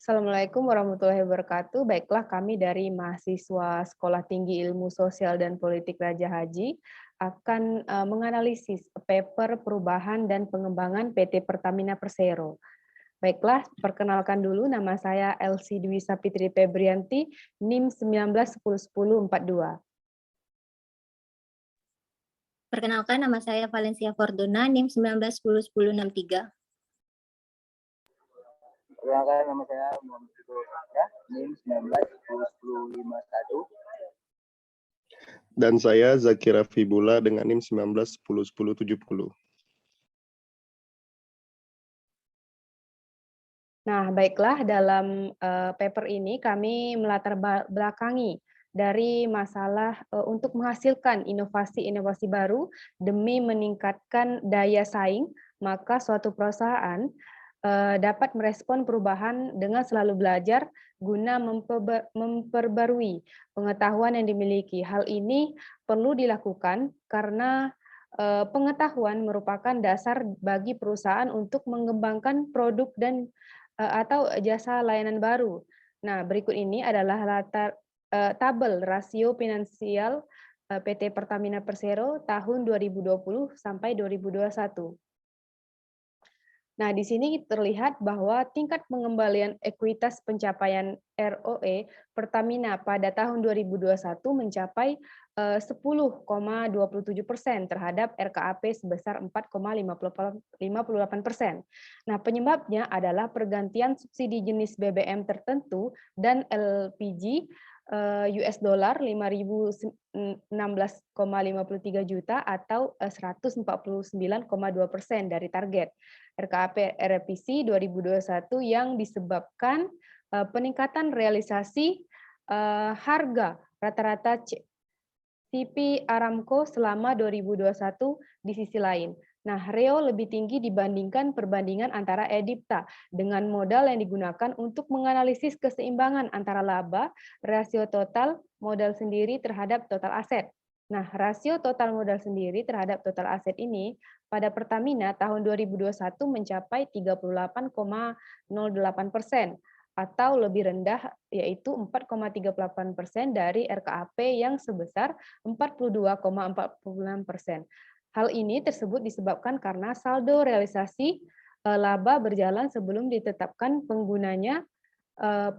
Assalamualaikum warahmatullahi wabarakatuh. Baiklah, kami dari mahasiswa Sekolah Tinggi Ilmu Sosial dan Politik Raja Haji akan menganalisis paper perubahan dan pengembangan PT Pertamina Persero. Baiklah, perkenalkan dulu, nama saya Elsie Dwi Sapitri Febrianti, NIM 19101042. Perkenalkan, nama saya Valencia Forduna, NIM 19101063. Perkenalkan, nama saya Muhammad Ridho Satria, NIM 19101051. Dan saya Zakira Fibula dengan NIM 19101070. Nah, baiklah, dalam paper ini kami melatar belakangi dari masalah untuk menghasilkan inovasi-inovasi baru demi meningkatkan daya saing, maka suatu perusahaan dapat merespon perubahan dengan selalu belajar guna memperbarui pengetahuan yang dimiliki. Hal ini perlu dilakukan karena pengetahuan merupakan dasar bagi perusahaan untuk mengembangkan produk dan atau jasa layanan baru. Nah, berikut ini adalah tabel rasio finansial PT Pertamina Persero tahun 2020 sampai 2021. Nah, di sini terlihat bahwa tingkat pengembalian ekuitas pencapaian ROE Pertamina pada tahun 2021 mencapai 10,27% terhadap RKAP sebesar 4,58%. Nah, penyebabnya adalah pergantian subsidi jenis BBM tertentu dan LPG US dollar 5.016,53 juta atau 149,2% dari target RKAP revisi 2021 yang disebabkan peningkatan realisasi harga rata-rata CP Aramco selama 2021 di sisi lain. Nah, REO lebih tinggi dibandingkan perbandingan antara EBITDA dengan modal yang digunakan untuk menganalisis keseimbangan antara laba, rasio total modal sendiri terhadap total aset. Nah, rasio total modal sendiri terhadap total aset ini pada Pertamina tahun 2021 mencapai 38,08%. Atau lebih rendah, yaitu 4,38% dari RKAP yang sebesar 42,46%. Hal ini tersebut disebabkan karena saldo realisasi laba berjalan sebelum ditetapkan penggunanya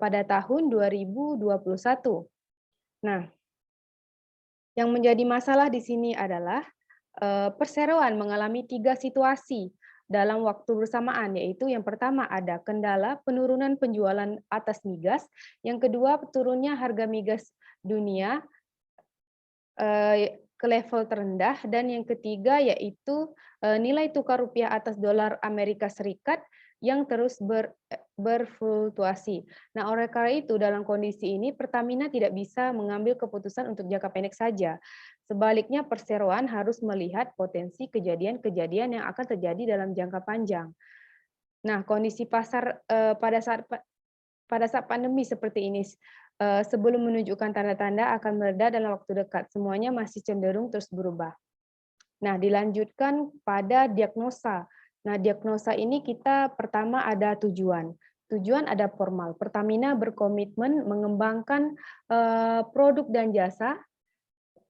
pada tahun 2021. Nah, yang menjadi masalah di sini adalah perseroan mengalami 3 situasi dalam waktu bersamaan, yaitu yang pertama ada kendala penurunan penjualan atas migas, yang kedua turunnya harga migas dunia ke level terendah, dan yang ketiga yaitu nilai tukar rupiah atas dolar Amerika Serikat yang terus berfluktuasi. Nah, oleh karena itu dalam kondisi ini Pertamina tidak bisa mengambil keputusan untuk jangka pendek saja. Sebaliknya perseroan harus melihat potensi kejadian-kejadian yang akan terjadi dalam jangka panjang. Nah, kondisi pasar pada saat pandemi seperti ini, sebelum menunjukkan tanda-tanda akan mereda dalam waktu dekat, semuanya masih cenderung terus berubah. Nah, dilanjutkan pada diagnosa. Nah, diagnosa ini kita pertama ada tujuan. Tujuan ada formal. Pertamina berkomitmen mengembangkan produk dan jasa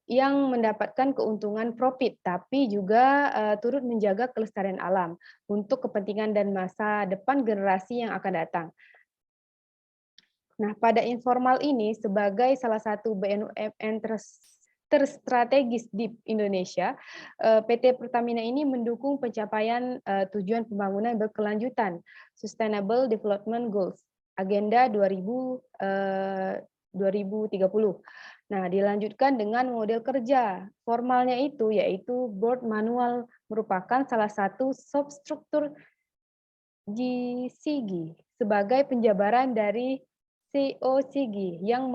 yang mendapatkan keuntungan profit, tapi juga turut menjaga kelestarian alam untuk kepentingan dan masa depan generasi yang akan datang. Nah, pada informal ini sebagai salah satu BUMN terstrategis di Indonesia, PT Pertamina ini mendukung pencapaian tujuan pembangunan berkelanjutan, Sustainable Development Goals, Agenda 2030. Nah, dilanjutkan dengan model kerja. Formalnya itu yaitu board manual merupakan salah satu substruktur GCG sebagai penjabaran dari COCG yang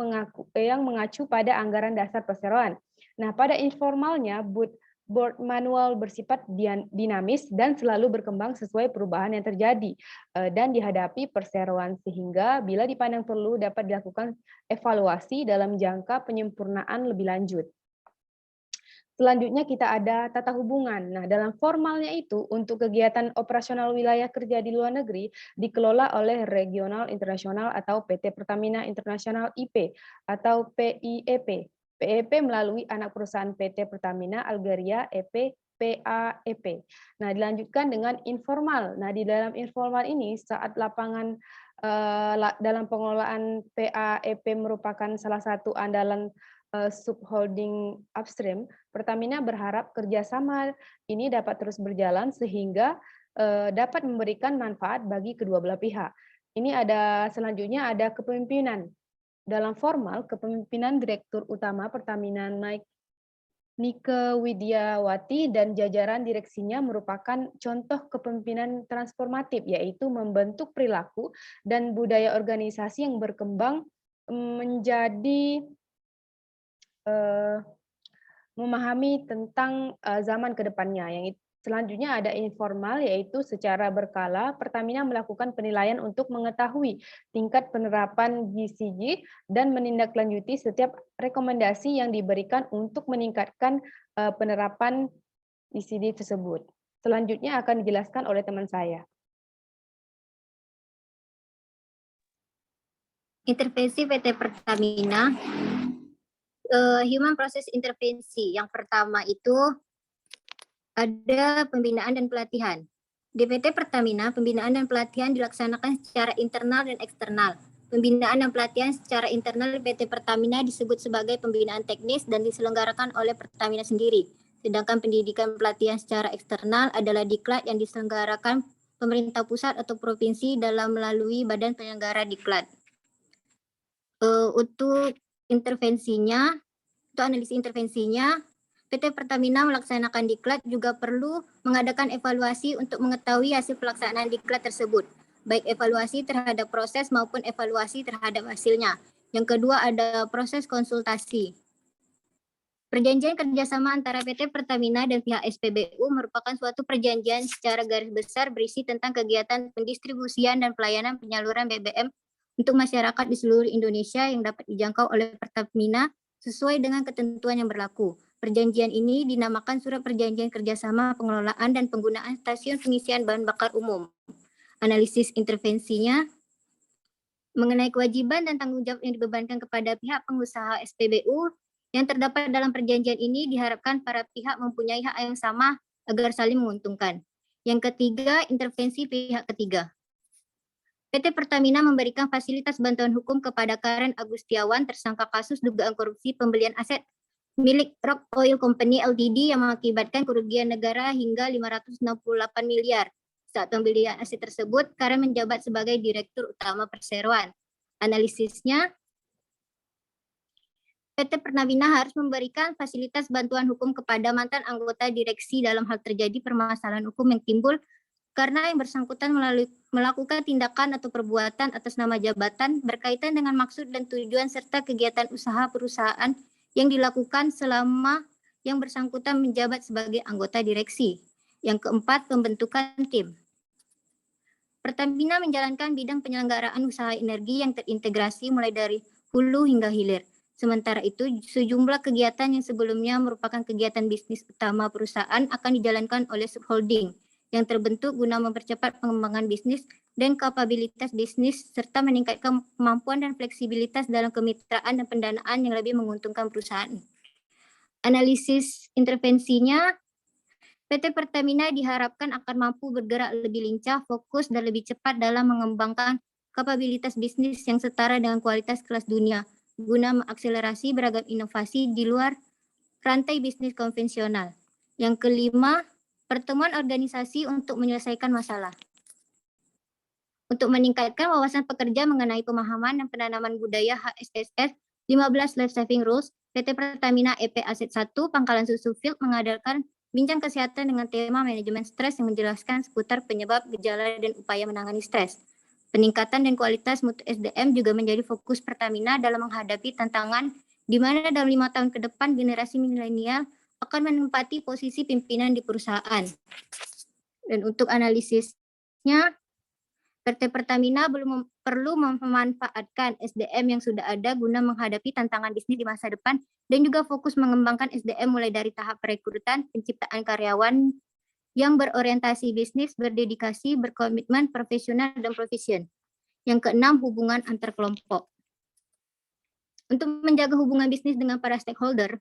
mengacu pada anggaran dasar perseroan. Nah, pada informalnya board manual bersifat dinamis dan selalu berkembang sesuai perubahan yang terjadi dan dihadapi perseroan, sehingga bila dipandang perlu dapat dilakukan evaluasi dalam jangka penyempurnaan lebih lanjut. Selanjutnya kita ada tata hubungan. Nah, dalam formalnya itu untuk kegiatan operasional wilayah kerja di luar negeri dikelola oleh Regional Internasional atau PT Pertamina International IP atau PIEP. PIEP melalui anak perusahaan PT Pertamina Algeria EP PAEP. Nah, dilanjutkan dengan informal. Nah, di dalam informal ini saat lapangan dalam pengelolaan PAEP merupakan salah satu andalan subholding upstream, Pertamina berharap kerjasama ini dapat terus berjalan sehingga dapat memberikan manfaat bagi kedua belah pihak. Ini selanjutnya ada kepemimpinan. Dalam formal, kepemimpinan Direktur Utama Pertamina Nike Widiawati dan jajaran direksinya merupakan contoh kepemimpinan transformatif, yaitu membentuk perilaku dan budaya organisasi yang berkembang menjadi memahami tentang zaman ke depannya. Yang selanjutnya ada informal, yaitu secara berkala Pertamina melakukan penilaian untuk mengetahui tingkat penerapan GCG dan menindaklanjuti setiap rekomendasi yang diberikan untuk meningkatkan penerapan GCG tersebut. Selanjutnya akan dijelaskan oleh teman saya. Intervensi PT Pertamina, human process intervensi. Yang pertama itu ada pembinaan dan pelatihan. Di PT Pertamina, pembinaan dan pelatihan dilaksanakan secara internal dan eksternal. Pembinaan dan pelatihan secara internal di PT Pertamina disebut sebagai pembinaan teknis dan diselenggarakan oleh Pertamina sendiri. Sedangkan pendidikan pelatihan secara eksternal adalah diklat yang diselenggarakan pemerintah pusat atau provinsi dalam melalui badan penyelenggara diklat. Untuk intervensinya, untuk analisis intervensinya, PT Pertamina melaksanakan diklat juga perlu mengadakan evaluasi untuk mengetahui hasil pelaksanaan diklat tersebut, baik evaluasi terhadap proses maupun evaluasi terhadap hasilnya. Yang kedua ada proses konsultasi. Perjanjian kerjasama antara PT Pertamina dan pihak SPBU merupakan suatu perjanjian secara garis besar berisi tentang kegiatan pendistribusian dan pelayanan penyaluran BBM untuk masyarakat di seluruh Indonesia yang dapat dijangkau oleh Pertamina sesuai dengan ketentuan yang berlaku. Perjanjian ini dinamakan Surat Perjanjian Kerjasama Pengelolaan dan Penggunaan Stasiun Pengisian Bahan Bakar Umum. Analisis intervensinya mengenai kewajiban dan tanggung jawab yang dibebankan kepada pihak pengusaha SPBU yang terdapat dalam perjanjian ini diharapkan para pihak mempunyai hak yang sama agar saling menguntungkan. Yang ketiga, intervensi pihak ketiga. PT Pertamina memberikan fasilitas bantuan hukum kepada Karen Agustiawan tersangka kasus dugaan korupsi pembelian aset milik Rock Oil Company Ltd yang mengakibatkan kerugian negara hingga 568 miliar. Saat pembelian aset tersebut, Karen menjabat sebagai Direktur Utama Perseroan. Analisisnya, PT Pertamina harus memberikan fasilitas bantuan hukum kepada mantan anggota direksi dalam hal terjadi permasalahan hukum yang timbul karena yang bersangkutan melakukan tindakan atau perbuatan atas nama jabatan berkaitan dengan maksud dan tujuan serta kegiatan usaha perusahaan yang dilakukan selama yang bersangkutan menjabat sebagai anggota direksi. Yang keempat, pembentukan tim. Pertamina menjalankan bidang penyelenggaraan usaha energi yang terintegrasi mulai dari hulu hingga hilir. Sementara itu, sejumlah kegiatan yang sebelumnya merupakan kegiatan bisnis utama perusahaan akan dijalankan oleh subholding yang terbentuk guna mempercepat pengembangan bisnis dan kapabilitas bisnis serta meningkatkan kemampuan dan fleksibilitas dalam kemitraan dan pendanaan yang lebih menguntungkan perusahaan. Analisis intervensinya, PT Pertamina diharapkan akan mampu bergerak lebih lincah, fokus, dan lebih cepat dalam mengembangkan kapabilitas bisnis yang setara dengan kualitas kelas dunia guna mengakselerasi beragam inovasi di luar rantai bisnis konvensional. Yang kelima, pertemuan organisasi untuk menyelesaikan masalah. Untuk meningkatkan wawasan pekerja mengenai pemahaman dan penanaman budaya HSSF 15 Life Saving Rules, PT Pertamina EP Aset 1 Pangkalan Susu Field mengadakan bincang kesehatan dengan tema manajemen stres yang menjelaskan seputar penyebab, gejala, dan upaya menangani stres. Peningkatan dan kualitas mutu SDM juga menjadi fokus Pertamina dalam menghadapi tantangan di mana dalam 5 tahun ke depan generasi milenial akan menempati posisi pimpinan di perusahaan. Dan untuk analisisnya, PT Pertamina perlu memanfaatkan SDM yang sudah ada guna menghadapi tantangan bisnis di masa depan dan juga fokus mengembangkan SDM mulai dari tahap perekrutan, penciptaan karyawan yang berorientasi bisnis, berdedikasi, berkomitmen, profesional, dan profesion. Yang keenam, hubungan antar kelompok. Untuk menjaga hubungan bisnis dengan para stakeholder,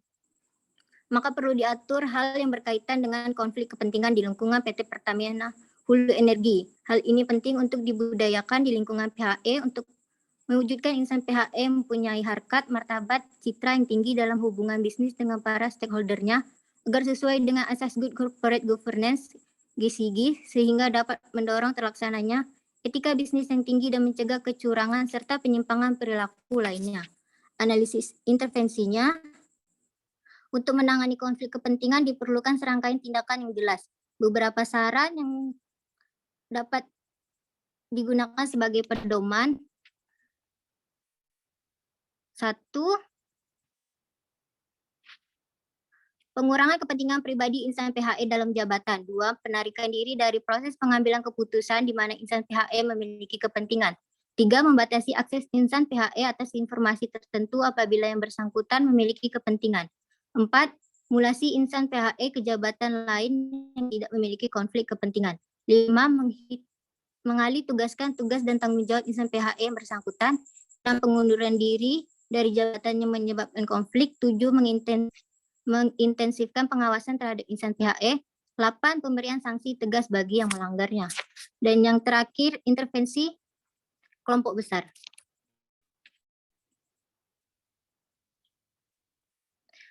maka perlu diatur hal yang berkaitan dengan konflik kepentingan di lingkungan PT Pertamina Hulu Energi. Hal ini penting untuk dibudayakan di lingkungan PHE untuk mewujudkan insan PHE mempunyai harkat, martabat, citra yang tinggi dalam hubungan bisnis dengan para stakeholdernya agar sesuai dengan asas Good Corporate Governance (GCG) sehingga dapat mendorong terlaksananya etika bisnis yang tinggi dan mencegah kecurangan serta penyimpangan perilaku lainnya. Analisis intervensinya, untuk menangani konflik kepentingan diperlukan serangkaian tindakan yang jelas. Beberapa saran yang dapat digunakan sebagai pedoman. 1. Pengurangan kepentingan pribadi insan PHE dalam jabatan. 2. Penarikan diri dari proses pengambilan keputusan di mana insan PHE memiliki kepentingan. 3. Membatasi akses insan PHE atas informasi tertentu apabila yang bersangkutan memiliki kepentingan. 4. Mulasi insan PHE ke jabatan lain yang tidak memiliki konflik kepentingan. 5. Mengalih tugaskan tugas dan tanggung jawab insan PHE yang bersangkutan dan pengunduran diri dari jabatannya menyebabkan konflik. 7. Mengintensifkan pengawasan terhadap insan PHE. 8. Pemberian sanksi tegas bagi yang melanggarnya. Dan yang terakhir, intervensi kelompok besar.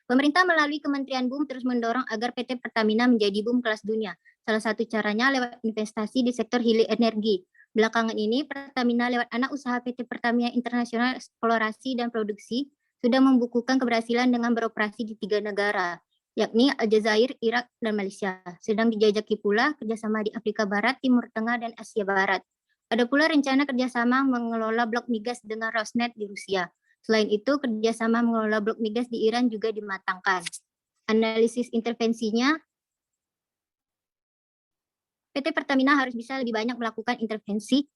Pemerintah melalui Kementerian BUM terus mendorong agar PT Pertamina menjadi BUM kelas dunia. Salah satu caranya lewat investasi di sektor hilir energi. Belakangan ini, Pertamina lewat anak usaha PT Pertamina Internasional Eksplorasi dan Produksi sudah membukukan keberhasilan dengan beroperasi di 3 negara, yakni Aljazair, Irak, dan Malaysia. Sedang dijajaki pula kerjasama di Afrika Barat, Timur Tengah, dan Asia Barat. Ada pula rencana kerjasama mengelola blok migas dengan Rosneft di Rusia. Selain itu, kerjasama mengelola blok migas di Iran juga dimatangkan. Analisis intervensinya, PT Pertamina harus bisa lebih banyak melakukan intervensi,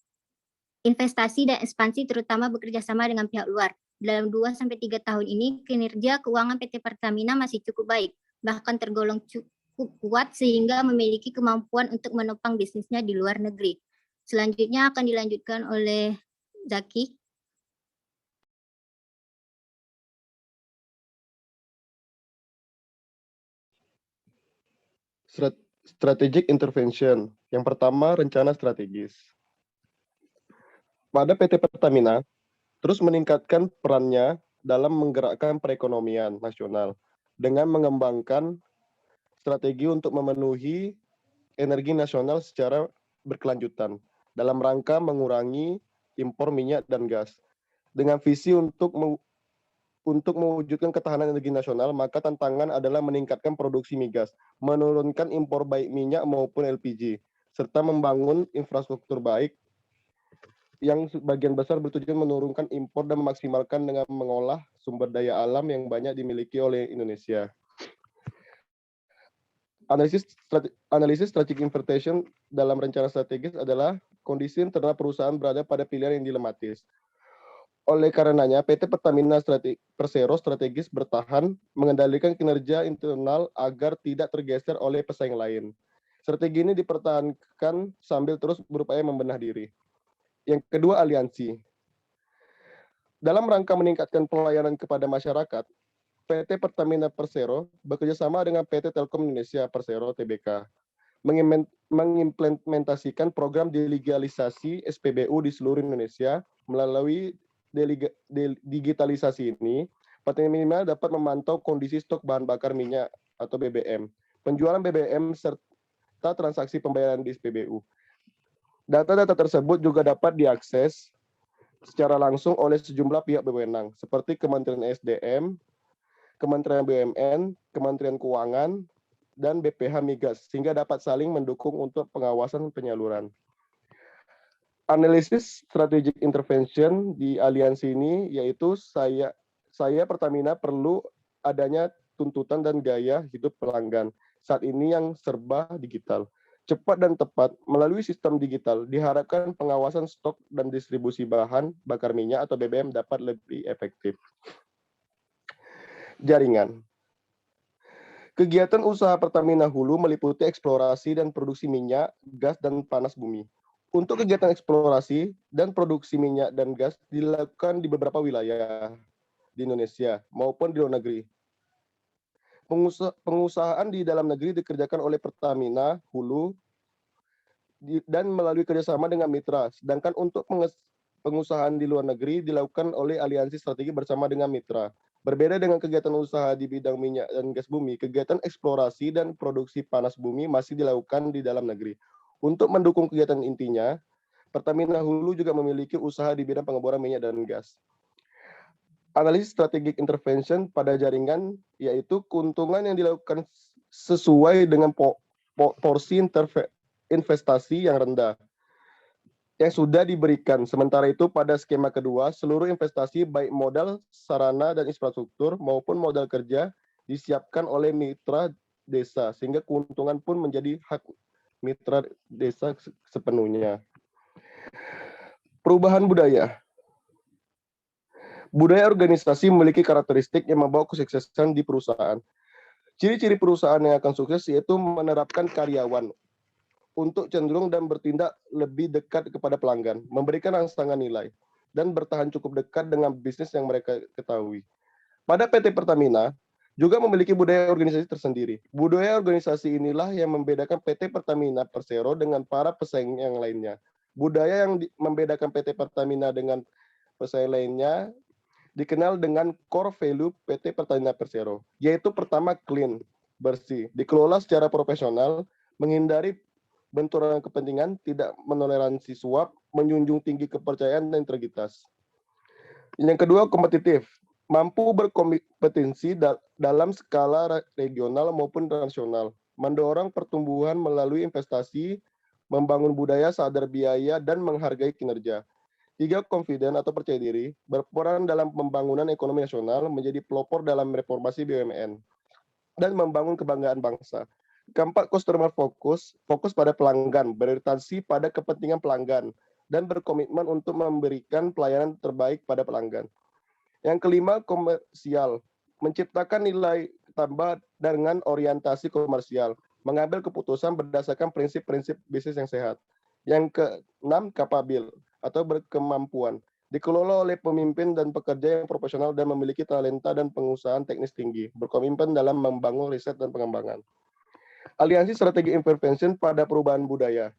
investasi, dan ekspansi terutama bekerja sama dengan pihak luar. Dalam 2-3 tahun ini, kinerja keuangan PT Pertamina masih cukup baik, bahkan tergolong cukup kuat sehingga memiliki kemampuan untuk menopang bisnisnya di luar negeri. Selanjutnya akan dilanjutkan oleh Zaki. Strategic intervention. Yang pertama, rencana strategis. Pada PT Pertamina, terus meningkatkan perannya dalam menggerakkan perekonomian nasional dengan mengembangkan strategi untuk memenuhi energi nasional secara berkelanjutan dalam rangka mengurangi impor minyak dan gas. Dengan visi untuk mewujudkan ketahanan energi nasional, maka tantangan adalah meningkatkan produksi migas, menurunkan impor baik minyak maupun LPG, serta membangun infrastruktur baik yang sebagian besar bertujuan menurunkan impor dan memaksimalkan dengan mengolah sumber daya alam yang banyak dimiliki oleh Indonesia. Analisis strategic intervention dalam rencana strategis adalah kondisi internal perusahaan berada pada pilihan yang dilematis. Oleh karenanya, PT Pertamina Persero strategis bertahan mengendalikan kinerja internal agar tidak tergeser oleh pesaing lain. Strategi ini dipertahankan sambil terus berupaya membenah diri. Yang kedua, aliansi. Dalam rangka meningkatkan pelayanan kepada masyarakat, PT Pertamina Persero bekerjasama dengan PT Telkom Indonesia Persero Tbk mengimplementasikan program deligitalisasi SPBU di seluruh Indonesia. Melalui digitalisasi ini, Pertamina dapat memantau kondisi stok bahan bakar minyak atau BBM, penjualan BBM, serta transaksi pembayaran di SPBU. Data-data tersebut juga dapat diakses secara langsung oleh sejumlah pihak berwenang, seperti Kementerian SDM, Kementerian BUMN, Kementerian Keuangan, dan BPH Migas, sehingga dapat saling mendukung untuk pengawasan penyaluran. Analisis strategic intervention di aliansi ini yaitu saya Pertamina perlu adanya tuntutan dan gaya hidup pelanggan saat ini yang serba digital. cepat dan tepat melalui sistem digital, diharapkan pengawasan stok dan distribusi bahan bakar minyak atau BBM dapat lebih efektif. Jaringan. Kegiatan usaha Pertamina Hulu meliputi eksplorasi dan produksi minyak, gas, dan panas bumi. Untuk kegiatan eksplorasi dan produksi minyak dan gas dilakukan di beberapa wilayah di Indonesia maupun di luar negeri. Pengusahaan di dalam negeri dikerjakan oleh Pertamina Hulu dan melalui kerjasama dengan mitra. Sedangkan untuk pengusahaan di luar negeri dilakukan oleh aliansi strategi bersama dengan mitra. Berbeda dengan kegiatan usaha di bidang minyak dan gas bumi, kegiatan eksplorasi dan produksi panas bumi masih dilakukan di dalam negeri. Untuk mendukung kegiatan intinya, Pertamina Hulu juga memiliki usaha di bidang pengeboran minyak dan gas. Analisis strategic intervention pada jaringan yaitu keuntungan yang dilakukan sesuai dengan porsi investasi yang rendah yang sudah diberikan. Sementara itu pada skema kedua, seluruh investasi baik modal, sarana, dan infrastruktur maupun modal kerja disiapkan oleh mitra desa, sehingga keuntungan pun menjadi hak mitra desa sepenuhnya. Perubahan budaya. Budaya organisasi memiliki karakteristik yang membawa kesuksesan di perusahaan. Ciri-ciri perusahaan yang akan sukses yaitu menerapkan karyawan untuk cenderung dan bertindak lebih dekat kepada pelanggan, memberikan rangsangan nilai, dan bertahan cukup dekat dengan bisnis yang mereka ketahui. Pada PT Pertamina, juga memiliki budaya organisasi tersendiri. Budaya organisasi inilah yang membedakan PT Pertamina Persero dengan para pesaing yang lainnya. Budaya yang membedakan PT Pertamina dengan pesaing lainnya dikenal dengan core value PT Pertamina Persero, yaitu pertama clean, bersih, dikelola secara profesional, menghindari benturan kepentingan, tidak menoleransi suap, menjunjung tinggi kepercayaan dan integritas. Yang kedua, kompetitif, mampu berkompetensi dalam skala regional maupun nasional, mendorong pertumbuhan melalui investasi, membangun budaya sadar biaya, dan menghargai kinerja. Tiga, confident atau percaya diri, berperan dalam pembangunan ekonomi nasional, menjadi pelopor dalam reformasi BUMN, dan membangun kebanggaan bangsa. Keempat, customer fokus, fokus pada pelanggan, berorientasi pada kepentingan pelanggan, dan berkomitmen untuk memberikan pelayanan terbaik pada pelanggan. Yang kelima, komersial, menciptakan nilai tambah dengan orientasi komersial, mengambil keputusan berdasarkan prinsip-prinsip bisnis yang sehat. Yang keenam, kapabil atau berkemampuan, dikelola oleh pemimpin dan pekerja yang profesional dan memiliki talenta dan pengusahaan teknis tinggi, berkomitmen dalam membangun riset dan pengembangan. Aliansi strategi intervention pada perubahan budaya.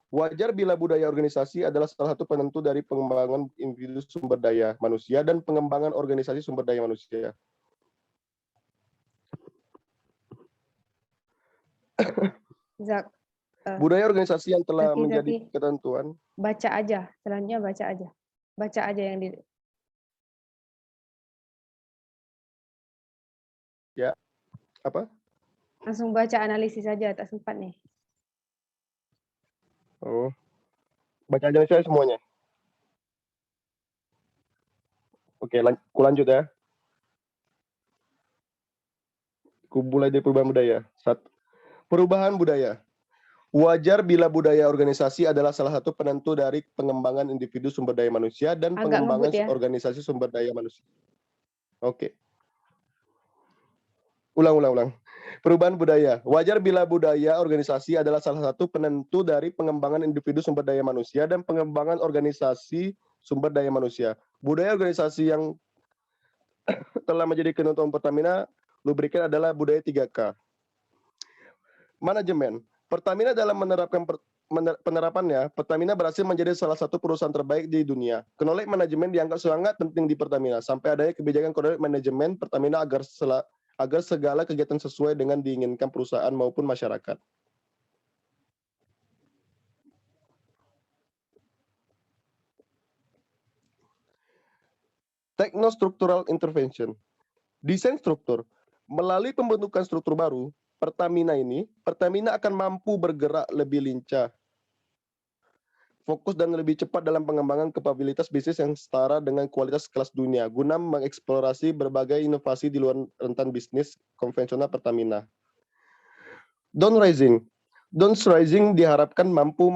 Wajar bila budaya organisasi adalah salah satu penentu dari pengembangan individu sumber daya manusia dan pengembangan organisasi sumber daya manusia. Zak, Budaya organisasi yang telah Zaki, menjadi ketentuan. baca aja, selanjutnya baca aja. Baca aja yang di... Ya, apa? Langsung baca analisis saja, tak sempat nih. Oh, baca aja saya semuanya. Oke, aku lanjut ya. Aku mulai dari perubahan budaya. Perubahan budaya. Wajar bila budaya organisasi adalah salah satu penentu dari pengembangan individu sumber daya manusia dan Agak pengembangan ngebut ya. organisasi sumber daya manusia. Oke. Ulang. Perubahan budaya. Wajar bila budaya organisasi adalah salah satu penentu dari pengembangan individu sumber daya manusia dan pengembangan organisasi sumber daya manusia. Budaya organisasi yang telah menjadi ketentuan Pertamina lubrikan adalah budaya 3K. Manajemen. Pertamina dalam menerapkan penerapannya, Pertamina berhasil menjadi salah satu perusahaan terbaik di dunia. Knowledge manajemen dianggap sangat penting di Pertamina, sampai adanya kebijakan knowledge manajemen Pertamina agar segala kegiatan sesuai dengan diinginkan perusahaan maupun masyarakat. Techno-structural intervention. Desain struktur. Melalui pembentukan struktur baru, Pertamina akan mampu bergerak lebih lincah, fokus dan lebih cepat dalam pengembangan kapabilitas bisnis yang setara dengan kualitas kelas dunia, guna mengeksplorasi berbagai inovasi di luar rentan bisnis konvensional Pertamina. Downsizing. Downsizing diharapkan mampu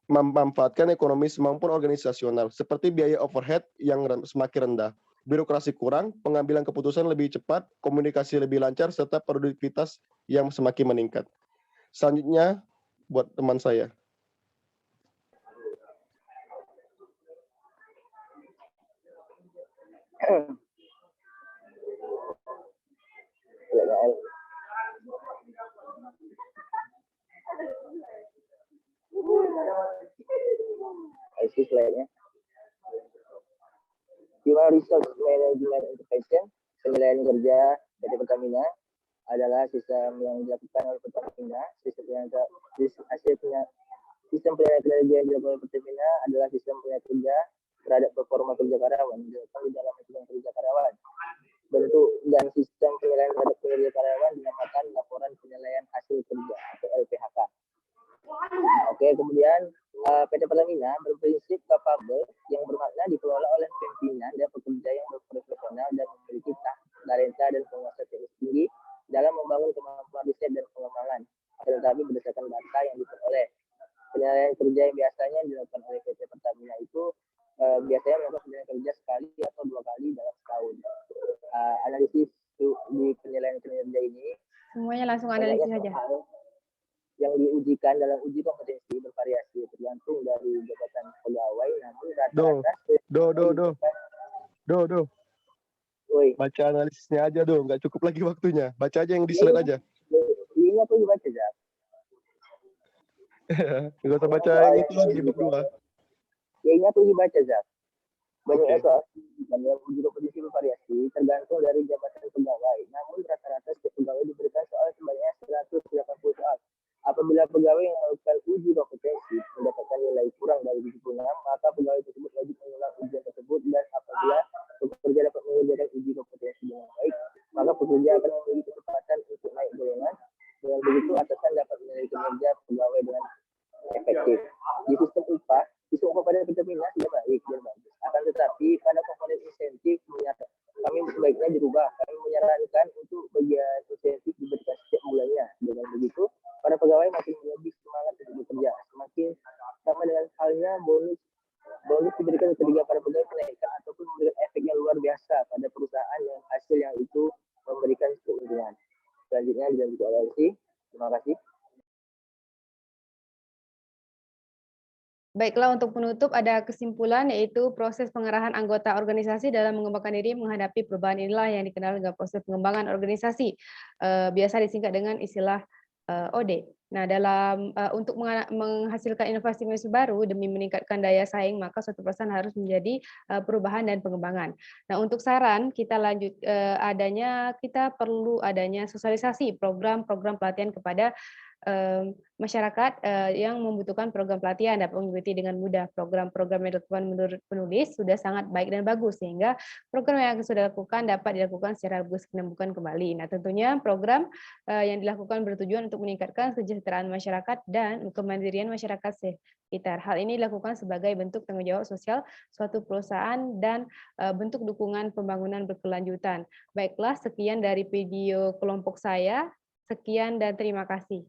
memanfaatkan ekonomis maupun organisasional, seperti biaya overhead yang semakin rendah, birokrasi kurang, pengambilan keputusan lebih cepat, komunikasi lebih lancar, serta produktivitas yang semakin meningkat. Selanjutnya, buat teman saya. Isi slide-nya. Human Resource Management Intervention, penilaian kerja PT Pertamina adalah sistem yang dilakukan oleh Pertamina. Sistem penilaian kerja yang dilakukan oleh Pertamina adalah sistem penilaian kerja terhadap performa kerja karyawan dilakukan di dalam hitungan kerja karyawan. Bentuk dan sistem penilaian terhadap kinerja karyawan dinamakan laporan penilaian hasil kerja atau LPHK. Oke, kemudian PT Pertamina berprinsip capable yang bermakna dikelola oleh pimpinan dan pekerja yang berprofesional dan memiliki talenta dan penguasaan teknis tinggi dalam membangun kemampuan riset dan pengembangan, tetapi berdasarkan data yang diperoleh. Penilaian kerja yang biasanya dilakukan oleh PT Pertamina itu biasanya melakukan penilaian kerja sekali atau 2 kali dalam setahun. Analisis di penilaian kinerja ini Semuanya langsung analisis saja. Yang diujikan dalam uji kompetensi bervariasi tergantung dari jabatan pegawai, namun rata-rata Woi, Baca analisisnya aja dong, nggak cukup lagi waktunya. Baca aja yang di slide aja. ini aku dibaca ya. Nggak usah baca yang itu lagi bab 2. Ya ini aku dibaca ya. Banyak soal yang uji kompetensi bervariasi tergantung dari jabatan pegawai, namun rata-rata setiap pegawai diberikan soal sebanyak 180 soal. Apabila pegawai yang melakukan uji kompetensi mendapatkan nilai kurang dari 76, maka pegawai tersebut wajib mengulang ujian tersebut, dan apabila pekerja dapat mengerjakan uji kompetensi dengan baik, maka pekerja akan memiliki kesempatan untuk naik golongan. Dengan begitu, atasan dapat menilai kinerja pegawai dengan efektif. Di sistem upah pada Pertamina sudah baik dan bagus. Akan tetapi pada komponen insentif kami sebaiknya dirubah. Kami menyarankan untuk bagian insentif diberikan setiap bulannya. Dengan begitu, para pegawai makin lebih semangat untuk bekerja. Semakin sama dengan halnya bonus diberikan ketika para pegawai menaikkan ataupun memberikan efek yang luar biasa pada perusahaan yang hasil yang itu memberikan keuntungan. Selanjutnya dilanjutkan oleh LC. Terima kasih. Baiklah, untuk penutup ada kesimpulan, yaitu proses pengarahan anggota organisasi dalam mengembangkan diri menghadapi perubahan inilah yang dikenal dengan proses pengembangan organisasi, biasa disingkat dengan istilah OD. Nah, dalam untuk menghasilkan inovasi baru demi meningkatkan daya saing, maka suatu perusahaan harus menjadi perubahan dan pengembangan. Nah, untuk saran kita perlu adanya sosialisasi program-program pelatihan kepada masyarakat yang membutuhkan program pelatihan dapat mengikuti dengan mudah. Program-program yang dilakukan menurut penulis sudah sangat baik dan bagus, sehingga program yang sudah dilakukan dapat dilakukan secara bagus dan bukan kembali. Nah, tentunya program yang dilakukan bertujuan untuk meningkatkan kesejahteraan masyarakat dan kemandirian masyarakat sekitar. Hal ini dilakukan sebagai bentuk tanggung jawab sosial suatu perusahaan dan bentuk dukungan pembangunan berkelanjutan. Baiklah, sekian dari video kelompok saya. Sekian dan terima kasih.